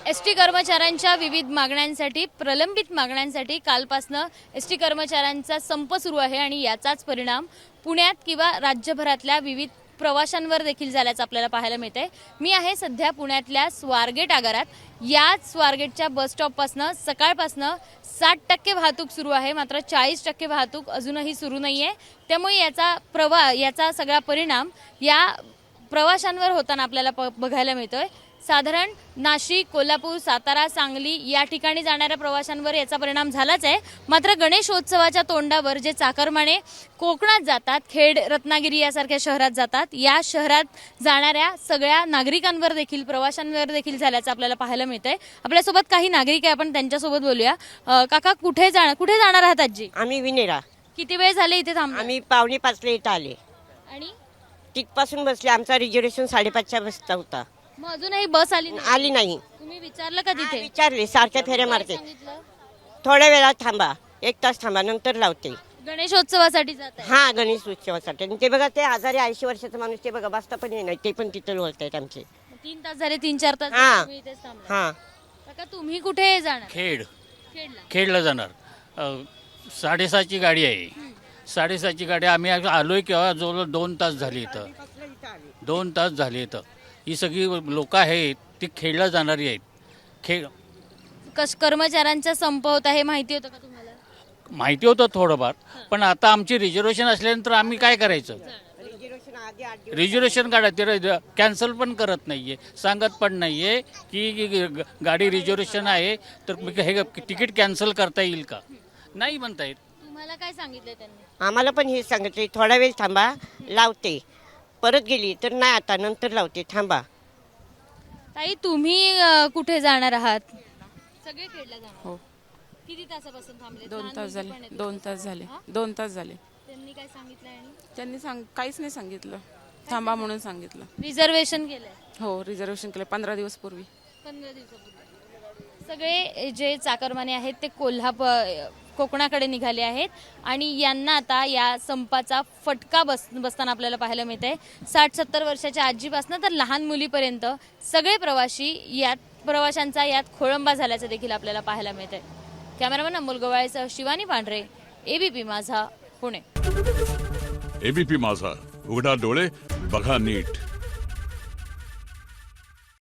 ST कर्मचाऱ्यांच्या विविध मागण्यांसाठी प्रलंबित मागण्यांसाठी कालपासनं एसटी कर्मचाऱ्यांचा संप सुरू आहे आणि याचाच परिणाम पुण्यात किंवा राज्यभरातल्या विविध प्रवाशांवर देखील झाल्याचं आपल्याला पाहायला मिळतंय। मी आहे सध्या पुण्यातल्या स्वारगेट आगारात। याच स्वारगेटच्या बस स्टॉपपासनं सकाळपासनं 60% वाहतूक सुरू आहे, मात्र 40% वाहतूक अजूनही सुरू नाहीये। त्यामुळे याचा सगळा परिणाम या प्रवाशांवर होताना आपल्याला बघायला मिळतोय। साधारण नाशिक, कोल्हापूर, सातारा, सांगली या ठिकाणी जाणाऱ्या प्रवाशांवर याचा परिणाम झालाच आहे। मात्र गणेशोत्सवाच्या तोंडावर जे चाकरमाने कोकणात जातात, खेड, रत्नागिरी यासारख्या शहरात जातात, या शहरात जाणाऱ्या सगळ्या नागरिकांवर देखील प्रवाशांवर देखील झाल्याचं आपल्याला पाहायला मिळतंय। आपल्यासोबत काही नागरिक आहे, आपण त्यांच्यासोबत बोलूया। काका, कुठे जाणार आहात आजी? आम्ही विनेरा। किती वेळ झाले इथे थांबलो? आम्ही 4:45 इथं आले आणि तिथपासून बसले। आमचा रिझर्वेशन 5:30च्या बसचा होता, मग अजूनही बस आली नाही। तुम्ही विचारलं का तिथे? विचारले, सारख्या फेऱ्या मारते। सांगितलं थोड्या वेळात थांबा, 1 तास थांबा, नंतर लावते। गणेशोत्सवासाठी जात आहे? हा, गणेश उत्सवासाठी। आणि ते बघा, ते आजारी 80 वर्षाचा माणूस, ते बघा बसता पण नाही, ते पण तिथं बोलतायत आमचे। 3 तास झाले, 3-4 तास हा. तुम्ही इथेच थांबला। हा, काका, तुम्ही कुठे जाणार? खेडला. खेडला जाणार। 7:30ची गाडी आहे। 7:30ची गाडी। आम्ही आलोय केव्हा, जवळ 2 तास झाले इथं। 2 तास झाले इथं। ही सगळी लोक आहेत ती खेडला जाणारी आहेत। कर्मचाऱ्यांचा संप होता हे माहिती होतं का तुम्हाला? माहिती होतं थोडंफार, पण आता आमची रिझर्वेशन असल्यानंतर आम्ही काय करायचं? रिझर्वेशन काढायचं, कॅन्सल पण करत नाहीये, सांगत पण नाहीये की गाडी रिझर्वेशन आहे तर हे तिकीट कॅन्सल करता येईल का? नाही म्हणता येत। तुम्हाला काय सांगितलं त्यांनी? आम्हाला पण हे सांगितले, थोडा वेळ थांबा, लावते। परत गेली तर नाही, आता नंतर लावते, थांबा। ताई, तुम्ही कुठे जाणार आहात? सगळे खेडला जाणार? हो। किती तासापासून थांबले? 2 तास झाले। लहान मुलं पण आहेत. 2 तास झाले। हा? 2 तास झाले। त्यांनी काय सांगितलं? आणि त्यांनी काहीच नाही सांगितलं, थांबा म्हणून सांगितलं। रिझर्वेशन केलंय? हो, रिझर्वेशन केलं 15 दिवस पूर्वी। 15 दिवसापूर्वी। सगळे जे चाकरमाने आहेत ते कोकणाकडे निघाले आहेत आणि यांना आता या संपाचा फटका बसताना आपल्याला पाहायला मिळतंय। 60-70 वर्षाच्या आजीपासून तर लहान मुलीपर्यंत सगळे प्रवाशांचा यात खोळंबा झाल्याचं देखील आपल्याला पाहायला मिळतंय। कॅमेरामन अमोल गवाळेसह शिवानी पांढरे, एबीपी माझा, पुणे। एबीपी माझा, उघडा डोळे बघा नीट।